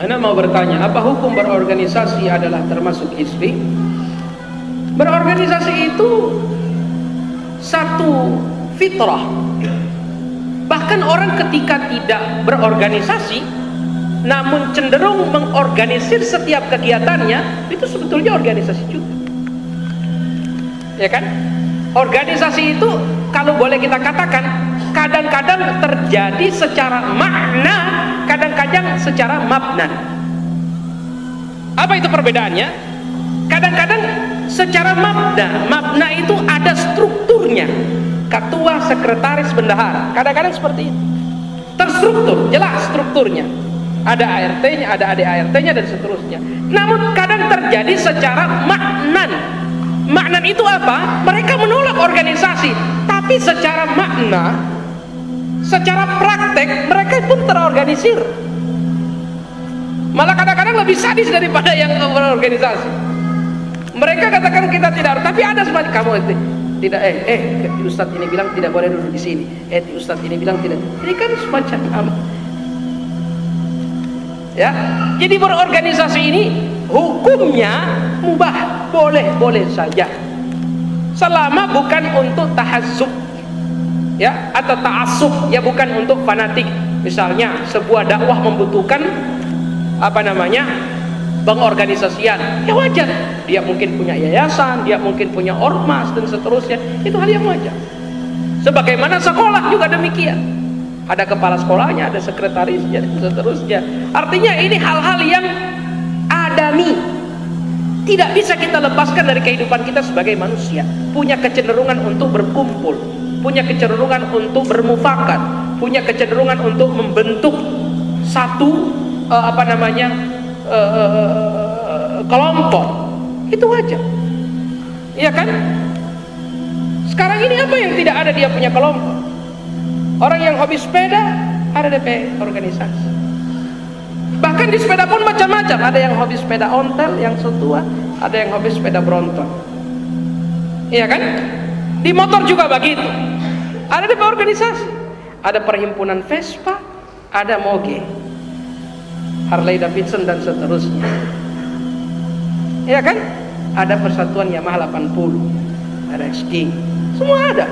Anda mau bertanya, apa hukum berorganisasi adalah termasuk hizbi? Berorganisasi itu satu fitrah. Bahkan orang ketika tidak berorganisasi namun cenderung mengorganisir setiap kegiatannya, itu sebetulnya organisasi juga. Ya kan? Organisasi itu kalau boleh kita katakan kadang-kadang terjadi secara makna, kadang-kadang secara mabna. Apa itu perbedaannya? Kadang-kadang secara mabna itu ada strukturnya, ketua, sekretaris, bendahara. Kadang-kadang seperti itu, terstruktur, jelas strukturnya, ada ART-nya, ada ADART-nya dan seterusnya. Namun kadang terjadi secara maknan. Maknan itu apa? Mereka menolak organisasi, tapi secara makna, secara praktek mereka pun terorganisir. Malah kadang-kadang lebih sadis daripada yang berorganisasi. Mereka katakan kita tidak, tapi ada semacam kamu tidak, Ustadz ini bilang tidak boleh duduk di sini, Ustadz ini bilang tidak. Ini kan semacam ya. Jadi berorganisasi ini hukumnya mubah, boleh saja, selama bukan untuk tahazzub ya, atau ta'assub ya, bukan untuk fanatik. Misalnya sebuah dakwah membutuhkan pengorganisasian, ya wajar. Dia mungkin punya yayasan, dia mungkin punya ormas dan seterusnya, itu hal yang wajar. Sebagaimana sekolah juga demikian, ada kepala sekolahnya, ada sekretarisnya dan seterusnya. Artinya ini hal-hal yang adami, tidak bisa kita lepaskan dari kehidupan kita sebagai manusia. Punya kecenderungan untuk berkumpul, punya kecenderungan untuk bermufakat, punya kecenderungan untuk membentuk satu kelompok. Itu wajar, iya kan? Sekarang ini apa yang tidak ada? Dia punya kelompok. Orang yang hobi sepeda ada DP organisasi. Bahkan di sepeda pun macam-macam. Ada yang hobi sepeda ontel, yang setua, ada yang hobi sepeda Brompton. Iya kan? Di motor juga begitu. Ada DP organisasi. Ada perhimpunan Vespa, ada Moge, Harley Davidson dan seterusnya. Iya kan? Ada persatuan Yamaha 80, ada X-King, semua ada.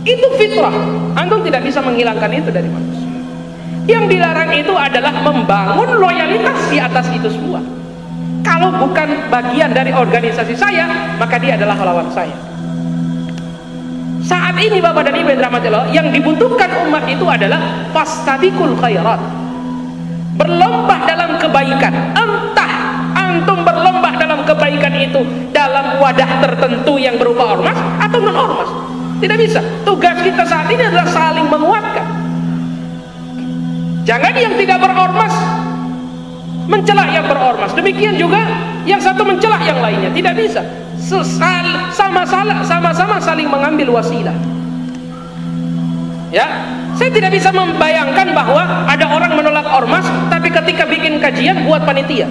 Itu fitrah. Antum tidak bisa menghilangkan itu dari manusia. Yang dilarang itu adalah membangun loyalitas di atas itu semua. Kalau bukan bagian dari organisasi saya, maka dia adalah lawan saya. Saat ini Bapak dan Ibu yang dirahmati Allah, yang dibutuhkan umat itu adalah fastabiqul khairat, berlomba dalam kebaikan. Entah antum berlomba dalam kebaikan itu dalam wadah tertentu yang berupa ormas atau non ormas, tidak bisa. Tugas kita saat ini adalah saling menguatkan. Jangan yang tidak berormas mencela yang berormas, demikian juga yang satu mencela yang lainnya. Tidak bisa. Sama-sama saling mengambil wasilah. Ya, saya tidak bisa membayangkan bahwa ada orang menolak ormas, tapi ketika bikin kajian buat panitia.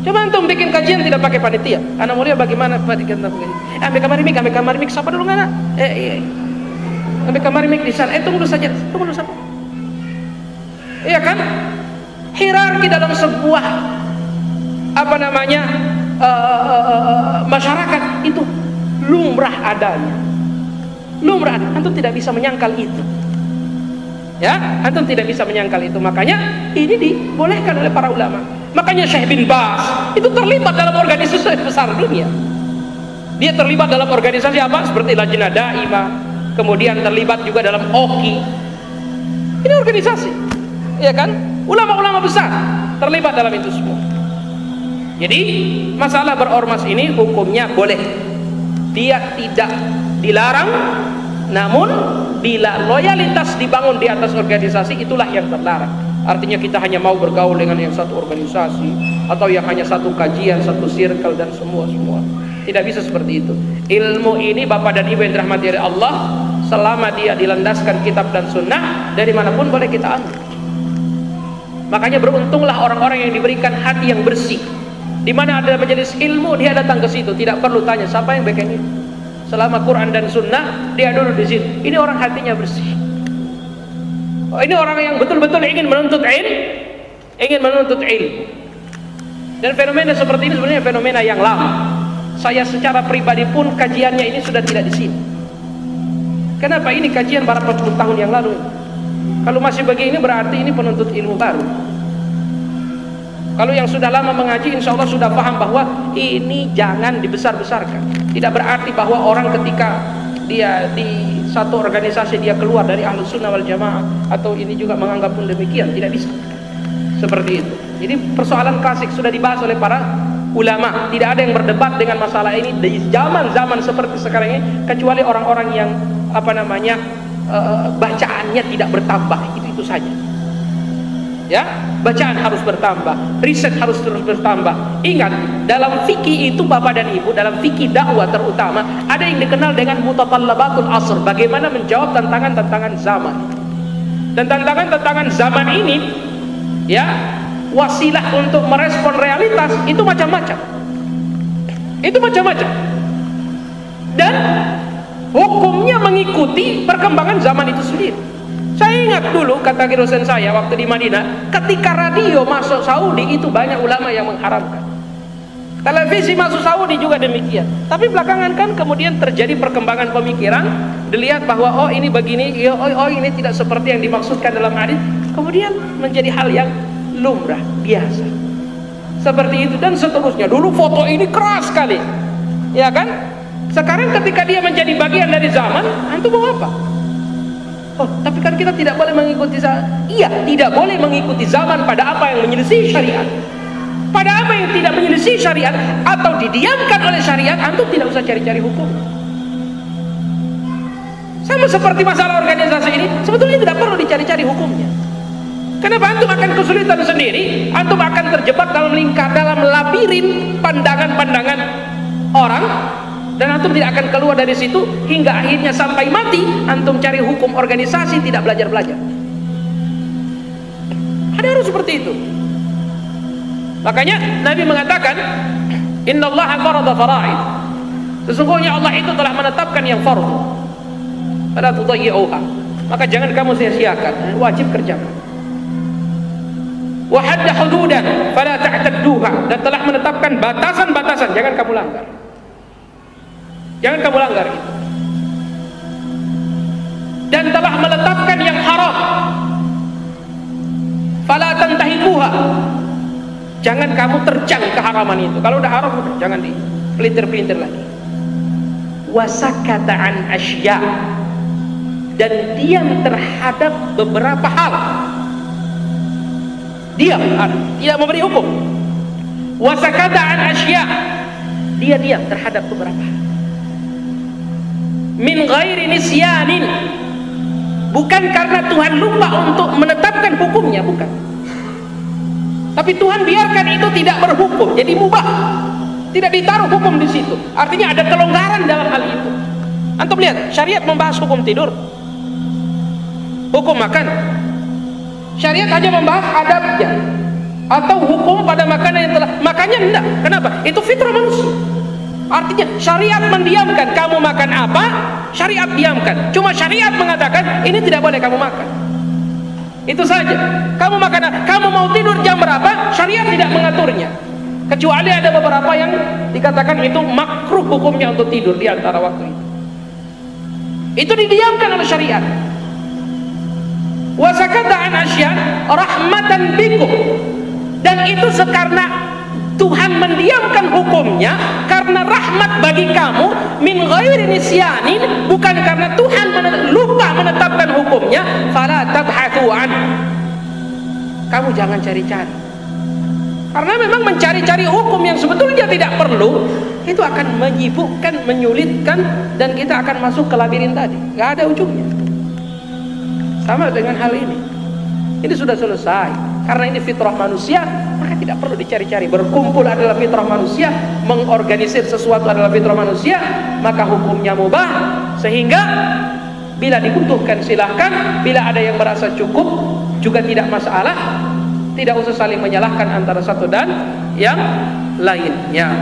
Coba antum bikin kajian tidak pakai panitia. Anak mulia bagaimana bikin kajian? Ambil kamar mik, siapa dulu ngana? Iya. Ambil kamar mik di sana. Tunggu saja. Iya kan? Hierarki dalam sebuah masyarakat itu lumrah adanya. Lumrah, antum tidak bisa menyangkal itu. Ya, antum tidak bisa menyangkal itu. Makanya ini dibolehkan oleh para ulama. Makanya Syekh bin Baz itu terlibat dalam organisasi besar dunia. Dia terlibat dalam organisasi apa? Seperti Lajnah Daimah, kemudian terlibat juga dalam OKI. Ini organisasi, ya kan? Ulama-ulama besar terlibat dalam itu semua. Jadi masalah berormas ini hukumnya boleh. Dia tidak dilarang, namun bila loyalitas dibangun di atas organisasi, itulah yang terlarang. Artinya kita hanya mau bergaul dengan yang satu organisasi, atau yang hanya satu kajian, satu circle dan semua. Tidak bisa seperti itu. Ilmu ini Bapak dan Ibu yang dirahmati oleh Allah, selama dia dilandaskan kitab dan sunnah, dari manapun boleh kita ambil. Makanya beruntunglah orang-orang yang diberikan hati yang bersih. Di mana ada majelis ilmu, dia datang ke situ, tidak perlu tanya siapa yang bikin itu. Selama Quran dan sunnah, dia dulu di situ. Ini orang hatinya bersih. Oh, ini orang yang betul-betul ingin menuntut ilmu. Dan fenomena seperti ini sebenarnya fenomena yang lama. Saya secara pribadi pun kajiannya ini sudah tidak di sini. Kenapa? Ini kajian berapa puluh tahun yang lalu. Kalau masih begini berarti ini penuntut ilmu baru. Kalau yang sudah lama mengaji insya Allah sudah paham bahwa ini jangan dibesar-besarkan. Tidak berarti bahwa orang ketika dia di satu organisasi dia keluar dari Ahlus Sunnah wal Jamaah atau ini juga menganggap pun demikian, tidak bisa seperti itu. Jadi persoalan klasik sudah dibahas oleh para ulama, tidak ada yang berdebat dengan masalah ini di zaman-zaman seperti sekarang ini kecuali orang-orang yang bacaannya tidak bertambah, itu saja. Ya, bacaan harus bertambah, riset harus terus bertambah. Ingat, dalam fikih itu Bapak dan Ibu, dalam fikih dakwah terutama ada yang dikenal dengan mutatallabatul asr, bagaimana menjawab tantangan-tantangan zaman. Dan tantangan-tantangan zaman ini ya, wasilah untuk merespon realitas itu macam-macam. Itu macam-macam. Dan hukumnya mengikuti perkembangan zaman itu sendiri. Saya ingat dulu kata dosen saya waktu di Madinah, ketika radio masuk Saudi itu banyak ulama yang mengharamkan. Televisi masuk Saudi juga demikian. Tapi belakangan kan kemudian terjadi perkembangan pemikiran, dilihat bahwa oh ini begini, oh ini tidak seperti yang dimaksudkan dalam hadis. Kemudian menjadi hal yang lumrah, biasa. Seperti itu dan seterusnya. Dulu foto ini keras sekali. Ya kan? Sekarang ketika dia menjadi bagian dari zaman, antum mau apa? Oh, tapi kan kita tidak boleh mengikuti zaman. Iya, tidak boleh mengikuti zaman pada apa yang menyelisih syariat. Pada apa yang tidak menyelisih syariat atau didiamkan oleh syariat, antum tidak usah cari-cari hukum. Sama seperti masalah organisasi ini, sebetulnya tidak perlu dicari-cari hukumnya. Kenapa? Antum akan kesulitan sendiri, antum akan terjebak dalam labirin pandangan-pandangan orang. Dan antum tidak akan keluar dari situ hingga akhirnya sampai mati antum cari hukum organisasi, tidak belajar-belajar. Ada harus seperti itu. Makanya Nabi mengatakan, innallaha farada fara'id. Sesungguhnya Allah itu telah menetapkan yang fardu. Fala tudayyi'uha. Maka jangan kamu sia-siakan, wajib kerjakan. Wa hadda hududan fala ta'tadduha. Dan telah menetapkan batasan-batasan, jangan kamu langgar. Jangan kamu langgar itu. Dan telah meletakkan yang haram. Fala tantahikuha. Jangan kamu terjang keharaman itu. Kalau udah haram udah jangan dipelintir-pelintir lagi. Wasakata an asya. Dan diam terhadap beberapa hal. Diam, tidak memberi hukum. Wasakata an asya. Dia diam terhadap beberapa hal. Min ghairi nisyanin, bukan karena Tuhan lupa untuk menetapkan hukumnya, bukan. Tapi Tuhan biarkan itu tidak berhukum, jadi mubah, tidak ditaruh hukum di situ. Artinya ada kelonggaran dalam hal itu. Antum lihat, syariat membahas hukum tidur, hukum makan. Syariat hanya membahas adabnya atau hukum pada makanan yang telah makannya enggak. Kenapa? Itu fitrah manusia. Artinya syariat mendiamkan kamu makan apa, syariat diamkan. Cuma syariat mengatakan ini tidak boleh kamu makan. Itu saja. Kamu makan, kamu mau tidur jam berapa, syariat tidak mengaturnya. Kecuali ada beberapa yang dikatakan itu makruh hukumnya untuk tidur di antara waktu itu. Itu didiamkan oleh syariat. Wa sakata an asya rahmatan bikum. Dan itu karena Tuhan mendiamkan hukumnya karena rahmat bagi kamu, min ghairi nisyanin, bukan karena Tuhan lupa menetapkan hukumnya. Fala tabhathu an. Kamu jangan cari-cari. Karena memang mencari-cari hukum yang sebetulnya tidak perlu itu akan menyibukkan, menyulitkan, dan kita akan masuk ke labirin tadi. Gak ada ujungnya. Sama dengan hal ini. Ini sudah selesai. Karena ini fitrah manusia, maka tidak perlu dicari-cari. Berkumpul adalah fitrah manusia, mengorganisir sesuatu adalah fitrah manusia, maka hukumnya mubah. Sehingga bila dibutuhkan silahkan, bila ada yang merasa cukup juga tidak masalah. Tidak usah saling menyalahkan antara satu dan yang lainnya.